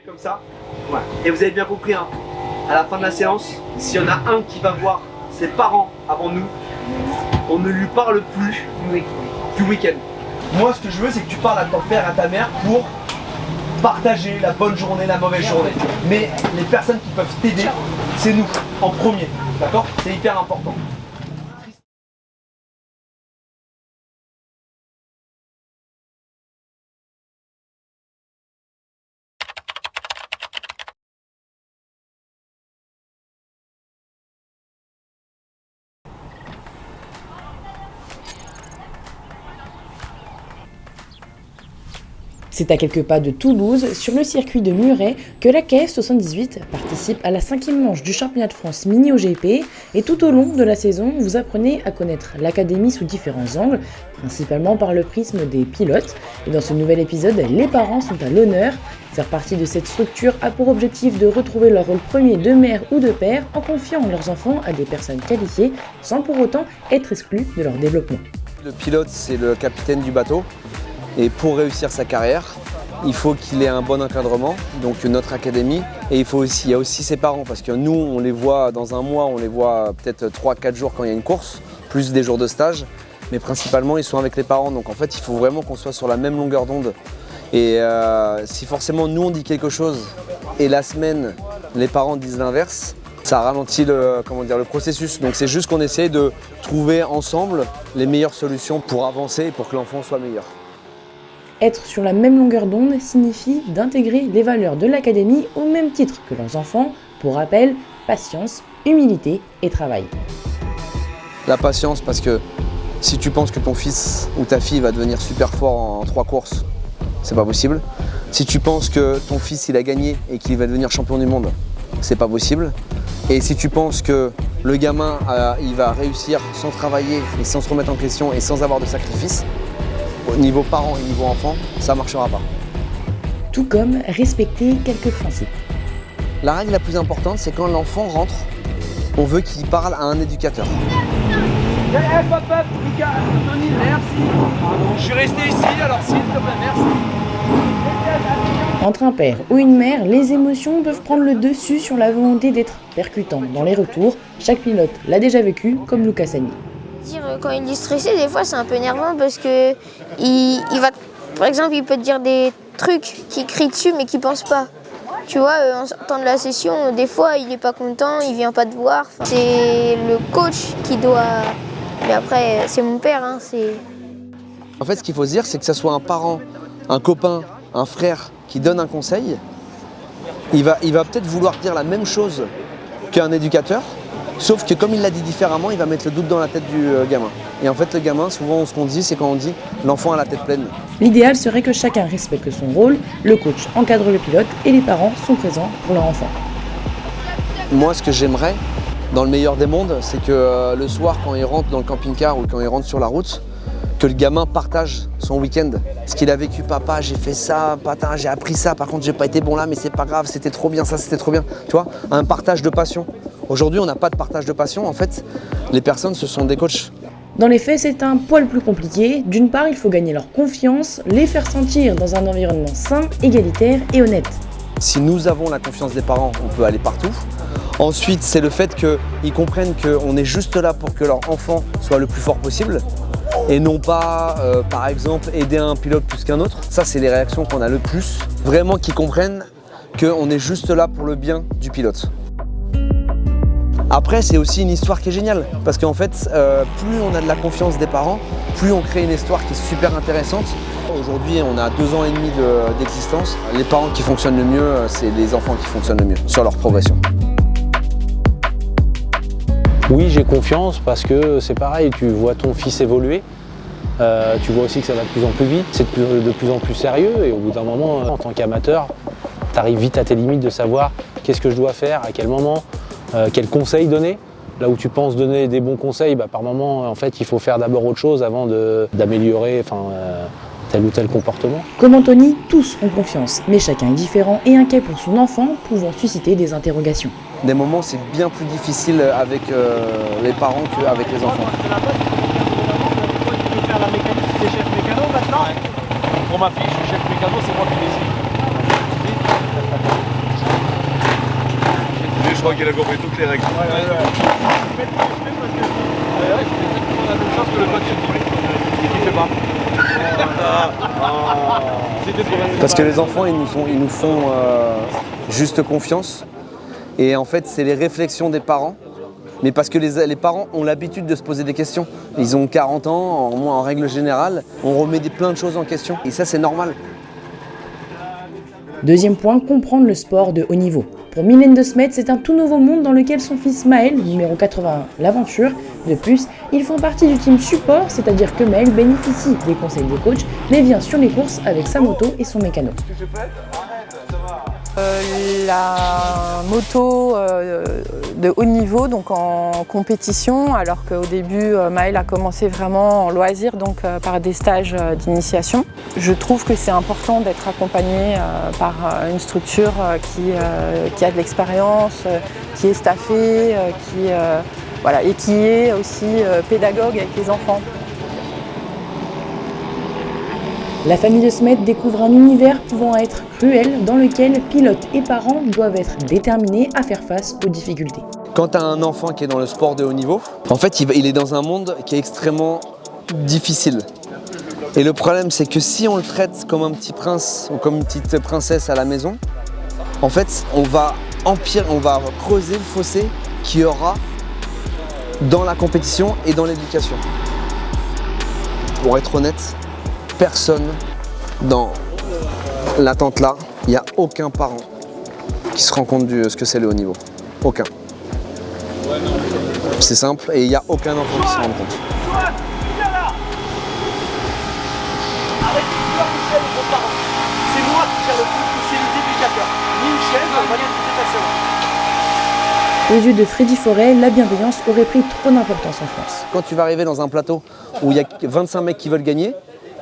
Comme ça. Ouais. Et vous avez bien compris, hein, à la fin de la séance, s'il y en a un qui va voir ses parents avant nous, on ne lui parle plus du week-end. Moi, ce que je veux, c'est que tu parles à ton père, à ta mère pour partager la bonne journée, la mauvaise journée. Mais les personnes qui peuvent t'aider, c'est nous, en premier. D'accord? C'est hyper important. C'est à quelques pas de Toulouse, sur le circuit de Muret, que la KF 78 participe à la 5e manche du championnat de France mini OGP et tout au long de la saison, vous apprenez à connaître l'académie sous différents angles, principalement par le prisme des pilotes. Et dans ce nouvel épisode, les parents sont à l'honneur. Faire partie de cette structure a pour objectif de retrouver leur rôle premier de mère ou de père en confiant leurs enfants à des personnes qualifiées sans pour autant être exclus de leur développement. Le pilote, c'est le capitaine du bateau. Et pour réussir sa carrière, il faut qu'il ait un bon encadrement, donc notre académie. Et il y a aussi ses parents, parce que nous, on les voit dans un mois, on les voit peut-être 3-4 jours quand il y a une course, plus des jours de stage. Mais principalement, ils sont avec les parents. Donc en fait, il faut vraiment qu'on soit sur la même longueur d'onde. Et si forcément nous, on dit quelque chose, et la semaine, les parents disent l'inverse, ça ralentit le processus. Donc c'est juste qu'on essaye de trouver ensemble les meilleures solutions pour avancer et pour que l'enfant soit meilleur. Être sur la même longueur d'onde signifie d'intégrer les valeurs de l'académie au même titre que leurs enfants. Pour rappel, patience, humilité et travail. La patience, parce que si tu penses que ton fils ou ta fille va devenir super fort en 3 courses, c'est pas possible. Si tu penses que ton fils il a gagné et qu'il va devenir champion du monde, c'est pas possible. Et si tu penses que le gamin il va réussir sans travailler et sans se remettre en question et sans avoir de sacrifice, au niveau parents et niveau enfants, ça marchera pas. Tout comme respecter quelques principes. La règle la plus importante, c'est quand l'enfant rentre, on veut qu'il parle à un éducateur. Hop, Lucas, Anthony, merci. Je suis resté ici, alors s'il te plaît, merci. Entre un père ou une mère, les émotions peuvent prendre le dessus sur la volonté d'être percutant dans les retours. Chaque pilote l'a déjà vécu, comme Lucas Sagni. Quand il est stressé, des fois c'est un peu énervant parce que il va, par exemple, il peut te dire des trucs qu'il crie dessus mais qu'il pense pas. Tu vois, en sortant de la session, des fois il est pas content, il vient pas te voir. C'est le coach qui doit. Mais après, c'est mon père. En fait, ce qu'il faut se dire, c'est que ce soit un parent, un copain, un frère qui donne un conseil, il va peut-être vouloir dire la même chose qu'un éducateur. Sauf que comme il l'a dit différemment, il va mettre le doute dans la tête du gamin. Et en fait, le gamin, souvent, ce qu'on dit, c'est quand on dit « l'enfant a la tête pleine ». L'idéal serait que chacun respecte son rôle, le coach encadre le pilote et les parents sont présents pour leur enfant. Moi, ce que j'aimerais, dans le meilleur des mondes, c'est que le soir, quand il rentre dans le camping-car ou quand il rentre sur la route, que le gamin partage son week-end. Ce qu'il a vécu, papa, j'ai fait ça, patin, j'ai appris ça, par contre, j'ai pas été bon là, mais c'est pas grave, c'était trop bien, ça, c'était trop bien. Tu vois, un partage de passion. Aujourd'hui, on n'a pas de partage de passion. En fait, les personnes, ce sont des coachs. Dans les faits, c'est un poil plus compliqué. D'une part, il faut gagner leur confiance, les faire sentir dans un environnement sain, égalitaire et honnête. Si nous avons la confiance des parents, on peut aller partout. Ensuite, c'est le fait qu'ils comprennent qu'on est juste là pour que leur enfant soit le plus fort possible et non pas, par exemple, aider un pilote plus qu'un autre. Ça, c'est les réactions qu'on a le plus. Vraiment qu'ils comprennent qu'on est juste là pour le bien du pilote. Après, c'est aussi une histoire qui est géniale, parce qu'en fait, plus on a de la confiance des parents, plus on crée une histoire qui est super intéressante. Aujourd'hui, on a 2 ans et demi d'existence. Les parents qui fonctionnent le mieux, c'est les enfants qui fonctionnent le mieux sur leur progression. Oui, j'ai confiance parce que c'est pareil, tu vois ton fils évoluer. Tu vois aussi que ça va de plus en plus vite, c'est de plus en plus sérieux et au bout d'un moment, en tant qu'amateur, tu arrives vite à tes limites de savoir qu'est-ce que je dois faire, à quel moment. Quels conseils donner? Là où tu penses donner des bons conseils, par moment, en fait, il faut faire d'abord autre chose avant d'améliorer tel ou tel comportement. Comme Anthony, tous ont confiance, mais chacun est différent et inquiet pour son enfant, pouvant susciter des interrogations. Des moments, c'est bien plus difficile avec les parents qu'avec les enfants. Tu peux faire la mécanique, tu es chef mécano maintenant? Pour ma fille, je suis chef mécano, c'est moi qui décide. crois qu'il a compris toutes les règles. Parce que les enfants, ils nous font juste confiance. Et en fait, c'est les réflexions des parents. Mais parce que les parents ont l'habitude de se poser des questions. Ils ont 40 ans, en règle générale, on remet plein de choses en question. Et ça, c'est normal. Deuxième point, comprendre le sport de haut niveau. Pour Mylène De Smet, c'est un tout nouveau monde dans lequel son fils Maël, numéro 81, l'aventure. De plus, ils font partie du team support, c'est-à-dire que Maël bénéficie des conseils des coachs, mais vient sur les courses avec sa moto et son mécano. La moto de haut niveau, donc en compétition, alors qu'au début Maël a commencé vraiment en loisir, donc par des stages d'initiation. Je trouve que c'est important d'être accompagné par une structure qui a de l'expérience, qui est staffée, et qui est aussi pédagogue avec les enfants. La famille De Smet découvre un univers pouvant être cruel dans lequel pilotes et parents doivent être déterminés à faire face aux difficultés. Quand tu as un enfant qui est dans le sport de haut niveau, en fait, il est dans un monde qui est extrêmement difficile. Et le problème, c'est que si on le traite comme un petit prince ou comme une petite princesse à la maison, en fait, on va creuser le fossé qu'il y aura dans la compétition et dans l'éducation. Pour être honnête, personne dans l'attente là, il n'y a aucun parent qui se rend compte de ce que c'est le haut niveau. Aucun. C'est simple et il n'y a aucun enfant qui se rend compte. Arrêtez de voir Michel et vos parents. C'est moi qui gère le foot, c'est les éducateurs. Michel va envoyer une invitation. Aux yeux de Freddy Forêt, la bienveillance aurait pris trop d'importance en France. Quand tu vas arriver dans un plateau où il y a 25 mecs qui veulent gagner,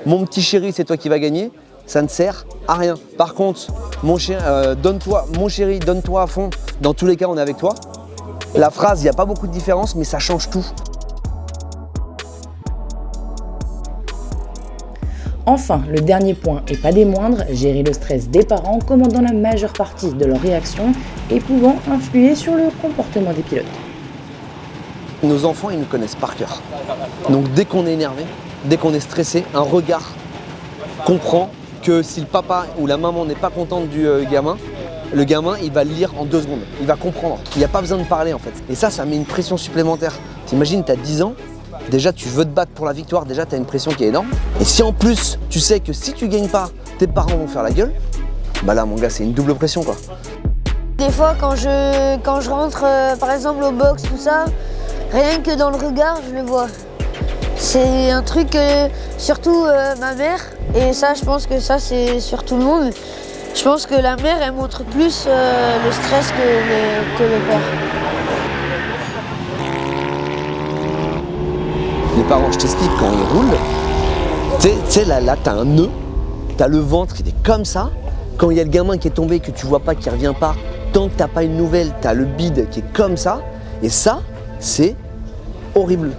mon petit chéri, c'est toi qui vas gagner, ça ne sert à rien. Par contre, mon chéri, donne-toi à fond. Dans tous les cas, on est avec toi. La phrase, il n'y a pas beaucoup de différence, mais ça change tout. Enfin, le dernier point, et pas des moindres, gérer le stress des parents commandant la majeure partie de leurs réactions et pouvant influer sur le comportement des pilotes. Nos enfants, ils nous connaissent par cœur. Donc dès qu'on est énervé, dès qu'on est stressé, un regard comprend que si le papa ou la maman n'est pas contente du gamin, le gamin, il va le lire en 2 secondes. Il va comprendre. Il n'y a pas besoin de parler en fait. Et ça met une pression supplémentaire. T'imagines, tu as 10 ans, déjà tu veux te battre pour la victoire, déjà tu as une pression qui est énorme. Et si en plus, tu sais que si tu gagnes pas, tes parents vont faire la gueule, bah là mon gars, c'est une double pression quoi. Des fois, quand je rentre, par exemple, au box, tout ça, rien que dans le regard, je le vois. C'est un truc, surtout ma mère, et ça, je pense que ça, c'est sur tout le monde. Je pense que la mère, elle montre plus le stress que le père. Les parents, je t'explique, quand ils roulent, tu sais, là, t'as un nœud, t'as le ventre, il est comme ça. Quand il y a le gamin qui est tombé, que tu vois pas, qui revient pas, tant que t'as pas une nouvelle, t'as le bide qui est comme ça. Et ça, c'est horrible.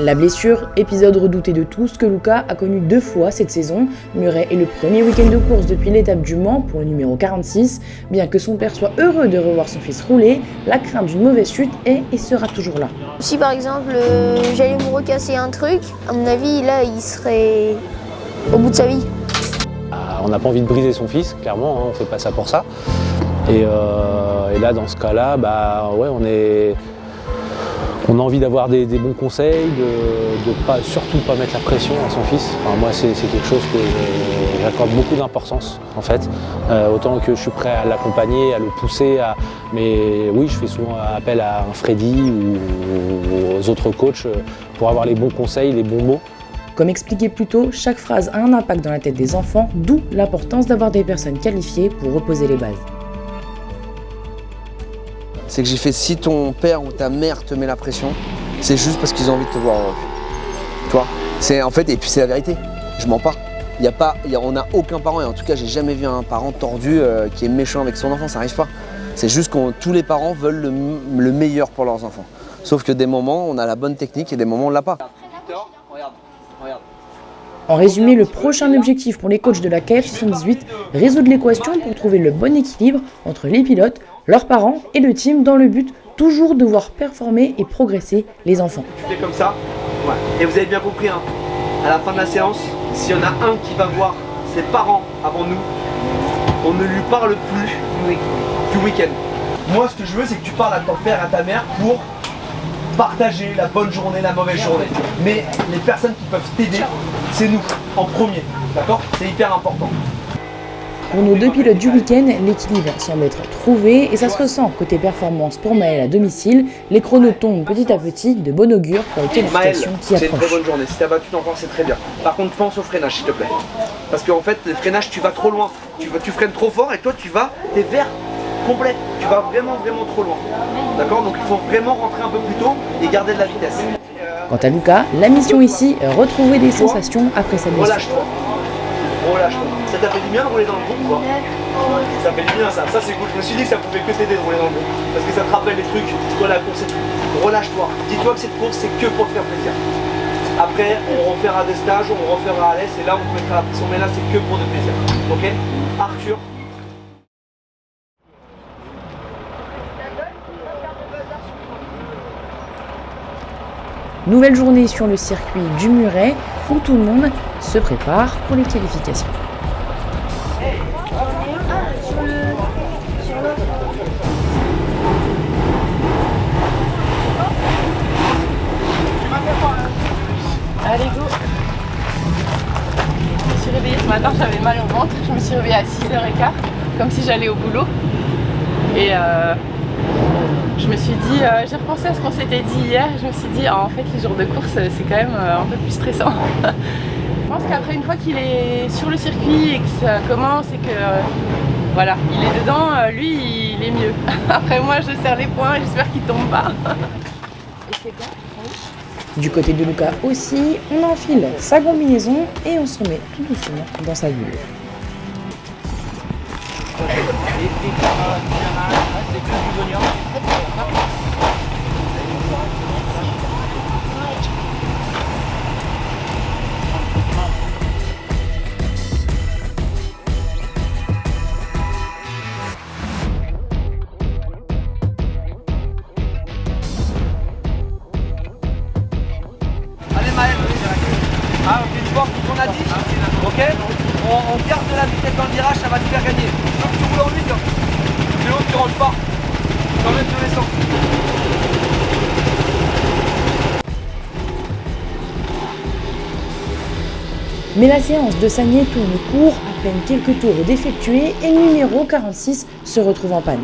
La blessure, épisode redouté de tous que Luca a connu 2 fois cette saison. Muret est le premier week-end de course depuis l'étape du Mans pour le numéro 46. Bien que son père soit heureux de revoir son fils rouler, la crainte d'une mauvaise chute est et sera toujours là. Si par exemple j'allais me recasser un truc, à mon avis là il serait au bout de sa vie. On n'a pas envie de briser son fils, clairement, hein, on ne fait pas ça pour ça. Et là dans ce cas-là, on a envie d'avoir des bons conseils, de surtout pas mettre la pression à son fils. Enfin, moi, c'est quelque chose que j'accorde beaucoup d'importance, en fait. Autant que je suis prêt à l'accompagner, à le pousser. Mais oui, je fais souvent appel à un Freddy ou aux autres coachs pour avoir les bons conseils, les bons mots. Comme expliqué plus tôt, chaque phrase a un impact dans la tête des enfants, d'où l'importance d'avoir des personnes qualifiées pour reposer les bases. C'est que j'ai fait, si ton père ou ta mère te met la pression, c'est juste parce qu'ils ont envie de te voir heureux. Tu vois, c'est en fait, et puis c'est la vérité, je mens pas. On n'a aucun parent, et en tout cas j'ai jamais vu un parent tordu qui est méchant avec son enfant, ça n'arrive pas. C'est juste que tous les parents veulent le meilleur pour leurs enfants. Sauf que des moments on a la bonne technique et des moments on l'a pas. Regarde. En résumé, le prochain objectif pour les coachs de la KF 78, résoudre l'équation pour trouver le bon équilibre entre les pilotes, leurs parents et le team dans le but toujours de voir performer et progresser les enfants. Tu fais comme ça, ouais. Et vous avez bien compris, hein, à la fin de la séance, s'il y en a un qui va voir ses parents avant nous, on ne lui parle plus du week-end. Moi, ce que je veux, c'est que tu parles à ton père, à ta mère pour partager la bonne journée, la mauvaise journée. Mais les personnes qui peuvent t'aider, c'est nous, en premier. D'accord? C'est hyper important. Pour nos deux pilotes du week-end, l'équilibre semble être trouvé et ça se ressent côté performance pour Maël à domicile. Les chronos tombent petit à petit, de bon augure pour les qualifications qui c'est une très approchent. bonne journée. Si t'as battu encore, c'est très bien. Par contre, pense au freinage, s'il te plaît. Parce qu'en fait, le freinage, tu vas trop loin. Tu freines trop fort et toi, t'es vert complet. Tu vas vraiment trop loin. D'accord? Donc il faut vraiment rentrer un peu plus tôt et garder de la vitesse. Quant à Lucas, la mission ici, retrouver des sensations après sa blessure. Relâche-toi. Relâche-toi. Ça t'a fait du bien de rouler dans le groupe ou quoi? Ça fait du bien ça. Ça c'est cool. Je me suis dit que ça pouvait que t'aider de rouler dans le groupe. Parce que ça te rappelle les trucs. Toi la course et tout. Relâche-toi. Dis-toi que cette course c'est que pour te faire plaisir. Après on refera des stages, on refera à l'aise et là on te mettra la pression. Mais là c'est que pour le plaisir. Ok? Arthur. Nouvelle journée sur le circuit du Muret où tout le monde se prépare pour les qualifications. Allez, go. Je me suis réveillée ce matin, j'avais mal au ventre. Je me suis réveillée à 6h15, comme si j'allais au boulot. Et je me suis dit, j'ai repensé à ce qu'on s'était dit hier. Je me suis dit, en fait, les jours de course, c'est quand même un peu plus stressant. Je pense qu'après, une fois qu'il est sur le circuit et que ça commence et que voilà, il est dedans, lui, il est mieux. Après, moi, je serre les poings et j'espère qu'il tombe pas. Et c'est bon. Du côté de Lucas aussi, on enfile sa combinaison et on se met tout doucement dans sa bulle. Allez Maël. Ah ok, tu vois ce qu'on a dit. Ok, on garde de la vitesse dans le virage, ça va te faire gagner. Donc tu roules en 8, c'est l'autre qui rentre pas. Quand même de l'essence. Mais la séance de Sagné tourne court, à peine quelques tours d'effectués et le numéro 46 se retrouve en panne.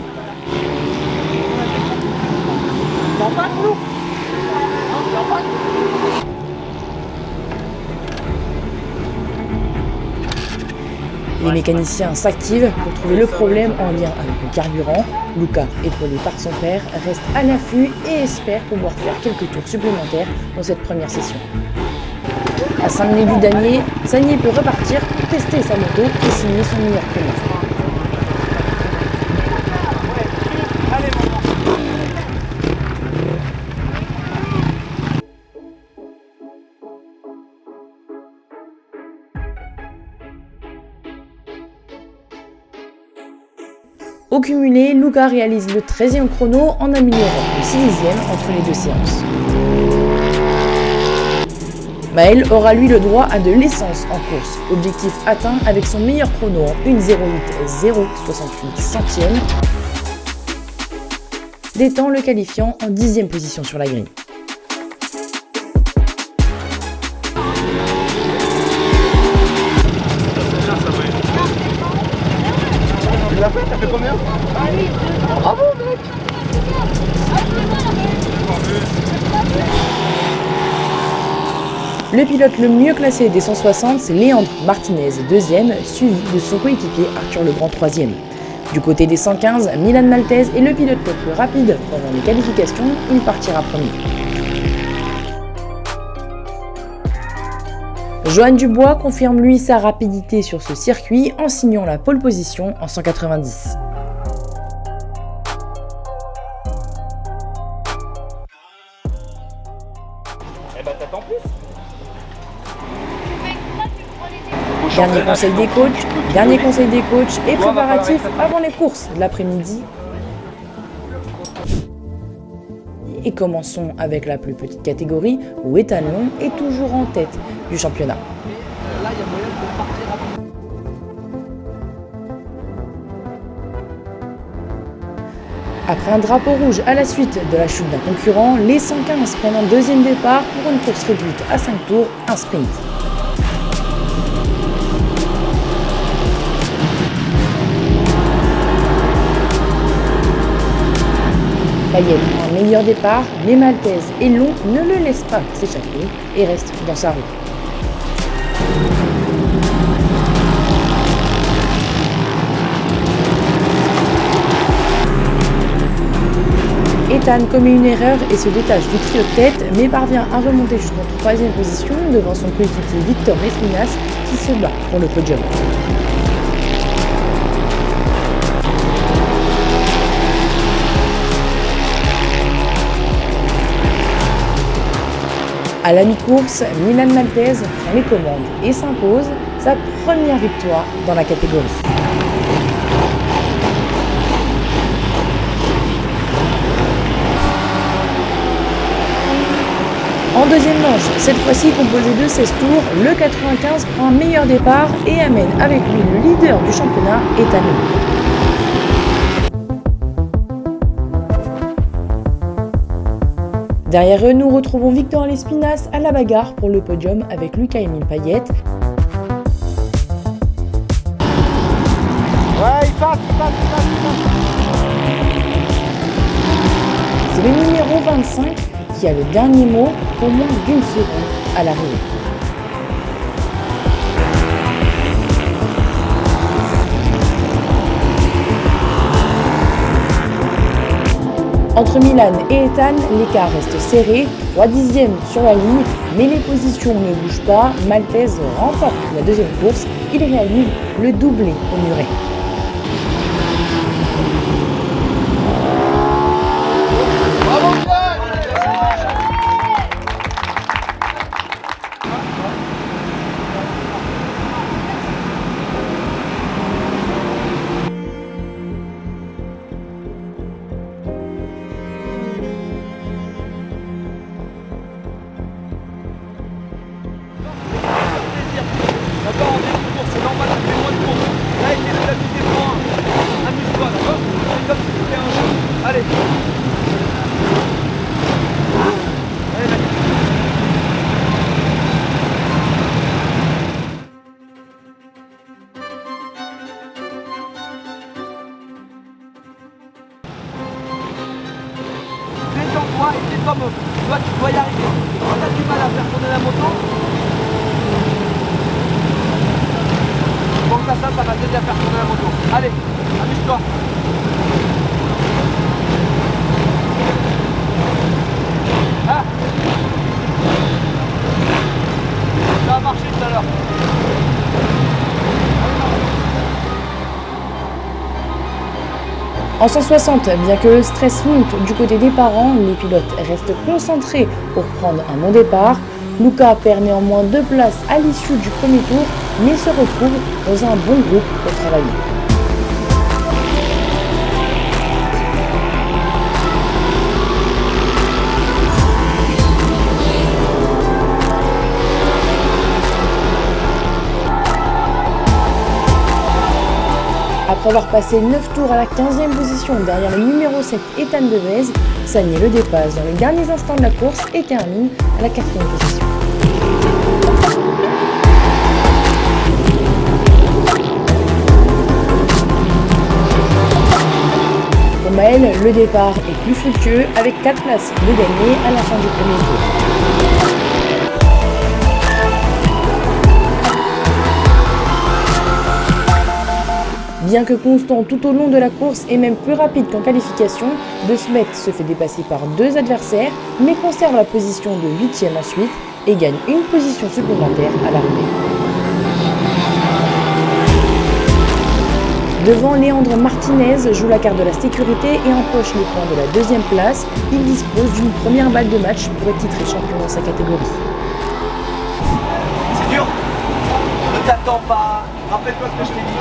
Les mécaniciens s'activent pour trouver le problème en lien avec le carburant. Lucas, épaulé par son père, reste à l'affût et espère pouvoir faire quelques tours supplémentaires dans cette première session. À 5 minutes du dernier, Sagné peut repartir pour tester sa moto et signer son meilleur chrono. Au cumulé, Lucas réalise le 13e chrono en améliorant le 6e entre les deux séances. Maël aura lui le droit à de l'essence en course, objectif atteint avec son meilleur chrono en 1:08,068 centièmes, des temps le qualifiant en 10e position sur la grille. Tu l'as fait? T'as fait combien? Bravo mec! Le pilote le mieux classé des 160, c'est Léandre Martinez, 2e, suivi de son coéquipier Arthur Legrand, 3e. Du côté des 115, Milan Maltese est le pilote le plus rapide pendant les qualifications, il partira premier. Johan Dubois confirme lui sa rapidité sur ce circuit en signant la pole position en 190. Eh bah t'attends plus. Dernier conseil des coachs et préparatifs avant les courses de l'après-midi. Et commençons avec la plus petite catégorie où Ethan Long est toujours en tête du championnat. Après un drapeau rouge à la suite de la chute d'un concurrent, les 115 prennent un deuxième départ pour une course réduite à 5 tours, un sprint. Payet prend un meilleur départ, mais Maltese et Long ne le laissent pas s'échapper et restent dans sa roue. Ethan commet une erreur et se détache du trio de tête, mais parvient à remonter jusqu'en 3e position devant son coéquipier Victor Lespinas qui se bat pour le podium. À la mi-course, Milan Maltese prend les commandes et s'impose sa première victoire dans la catégorie. En deuxième manche, cette fois-ci composée de 16 tours, le 95 prend un meilleur départ et amène avec lui le leader du championnat, Ethan Long. Derrière eux, nous retrouvons Victor Lespinas à la bagarre pour le podium avec Lucas-Emile Payet. Ouais, il passe. C'est le numéro 25 qui a le dernier mot au moins d'une seconde à l'arrivée. Entre Milan et Ethan, l'écart reste serré, 3/10 sur la ligne, mais les positions ne bougent pas. Maltese remporte la deuxième course, il réalise le doublé au muret. D'accord, on est une course, c'est normal, on fait moins de courses. Là, il est de la vitesse pour un. Amuse-toi, d'accord? C'est comme si c'était un jeu. Allez. Allez, mec. Détends-toi et fais comme eux. Toi, tu dois y arriver. Quand t'as du mal à faire tourner la moto, donc ça va t'aider à faire tourner la moto. Allez, amuse-toi. Ah, ça a marché tout à l'heure. En 160, bien que le stress monte du côté des parents, les pilotes restent concentrés pour prendre un bon départ. Luca perd néanmoins 2 places à l'issue du premier tour, mais se retrouve dans un bon groupe pour travailler. Après avoir passé 9 tours à la 15e position derrière le numéro 7 Ethan Devez, Sagné le dépasse dans les derniers instants de la course et termine à la 4e position. Pour Maël, le départ est plus fructueux avec 4 places de gagné à la fin du premier tour. Bien que constant tout au long de la course et même plus rapide qu'en qualification, De Smet se fait dépasser par 2 adversaires, mais conserve la position de 8e ensuite et gagne une position supplémentaire à l'arrivée. Devant, Léandre Martinez joue la carte de la sécurité et empoche les points de la 2e place. Il dispose d'une première balle de match pour être titré champion dans sa catégorie. C'est dur. Ne t'attends Non, pas. Rappelle-toi ce que je t'ai dit.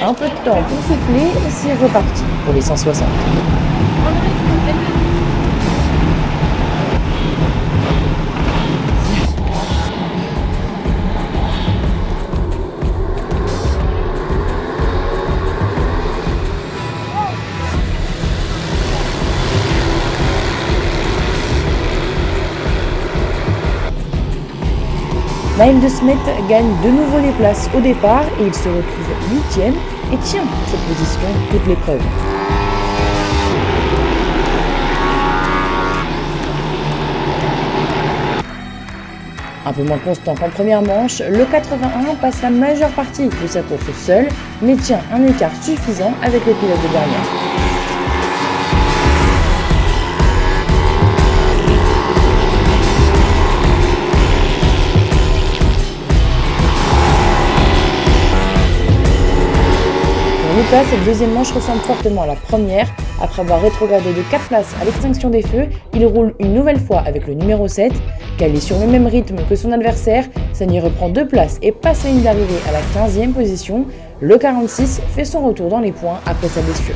Un peu de temps pour souffler, c'est reparti pour les 160. Naïm De Smet gagne de nouveau les places au départ et il se retrouve 8e et tient cette position toute l'épreuve. Un peu moins constant qu'en première manche, le 81 passe la majeure partie de sa course seul, mais tient un écart suffisant avec le pilote de dernière. Lucas, cette deuxième manche ressemble fortement à la première. Après avoir rétrogradé de 4 places à l'extinction des feux, il roule une nouvelle fois avec le numéro 7. Calé sur le même rythme que son adversaire, Sagny reprend 2 places et passe la ligne d'arrivée à la 15e position. Le 46 fait son retour dans les points après sa blessure.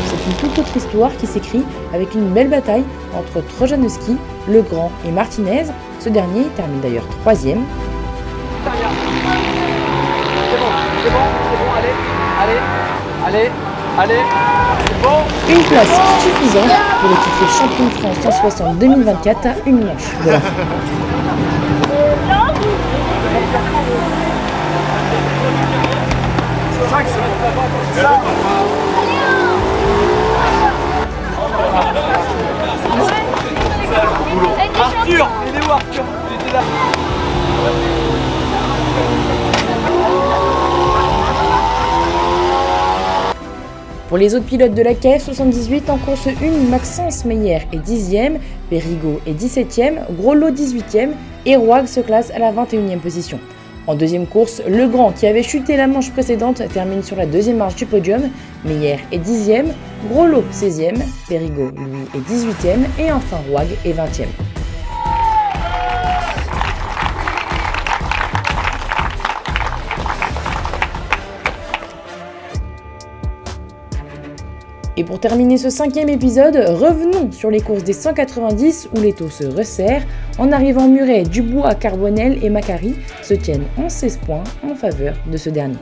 C'est une toute autre histoire qui s'écrit avec une belle bataille entre Trojanowski, Legrand et Martinez. Ce dernier termine d'ailleurs 3e. C'est bon, allez, c'est bon. Une place suffisante pour le titre champion de France 160 2024 à une manche de la fin. Arthur, il est où Arthur? Il était là. Pour les autres pilotes de la KF 78 en course 1, Maxence Meyer est 10e, Périgot est 17e, Groslo 18e et Rouag se classe à la 21e position. En deuxième course, Legrand, qui avait chuté la manche précédente, termine sur la deuxième marche du podium. Meyer est 10e, Groslo 16e, Périgot, lui, est 18e et enfin Rouag est 20e. Et pour terminer ce 5e épisode, revenons sur les courses des 190 où les taux se resserrent. En arrivant Muret, Dubois, Carbonel et Macari se tiennent en 16 points en faveur de ce dernier.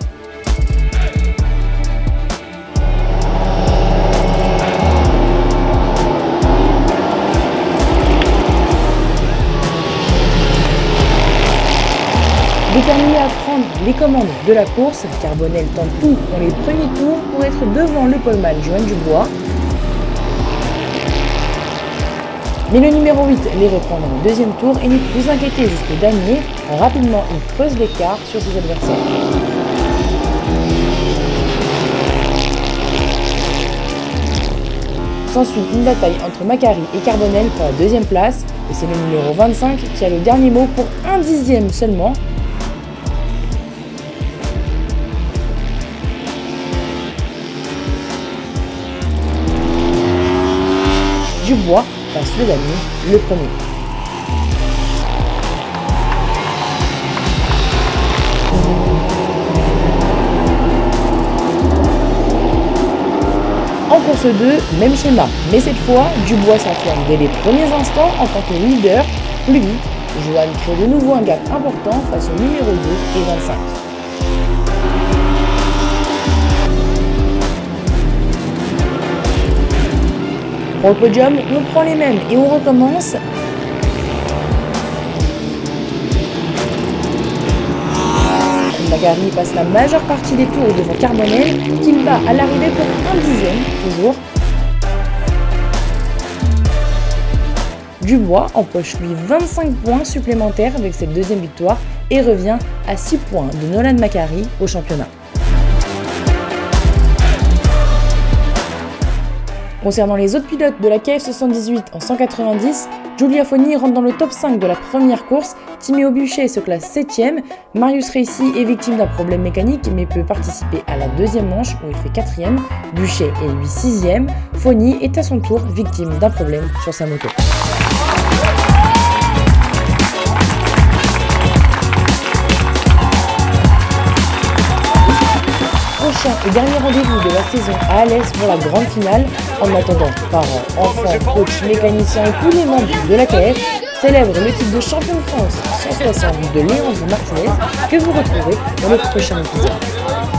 Déterminé à prendre les commandes de la course, Carbonel tente tout dans les premiers tours pour être devant le poleman Johan Dubois. Mais le numéro 8 les reprend dans le deuxième tour et n'est plus inquiété jusqu'au dernier. Rapidement, il creuse l'écart sur ses adversaires. S'ensuit une bataille entre Macari et Carbonel pour la deuxième place. Et c'est le numéro 25 qui a le dernier mot pour 1/10 seulement. Dubois passe le dernier, le premier. En course 2, même schéma, mais cette fois, Dubois s'affirme dès les premiers instants en tant que leader. Plus vite, Johan crée de nouveau un gap important face au numéro 2 et 25. Pour le podium, on prend les mêmes et on recommence. Macari passe la majeure partie des tours devant Carbonel, qu'il bat à l'arrivée pour 1/10 toujours. Dubois empoche lui 25 points supplémentaires avec cette deuxième victoire et revient à 6 points de Nolan Macari au championnat. Concernant les autres pilotes de la KF 78 en 190, Giulia Fogni rentre dans le top 5 de la première course. Timéo Buchet se classe 7ème. Marius Reissi est victime d'un problème mécanique mais peut participer à la deuxième manche où il fait 4ème. Buchet est lui 6ème. Fogni est à son tour victime d'un problème sur sa moto. Prochain et dernier rendez-vous de la saison à Alès pour la grande finale. En attendant, parents, enfants, coachs, mécaniciens et tous les membres de l'AKF célèbrent le titre de champion de France 160 de Léandre Martinez que vous retrouverez dans le prochain épisode.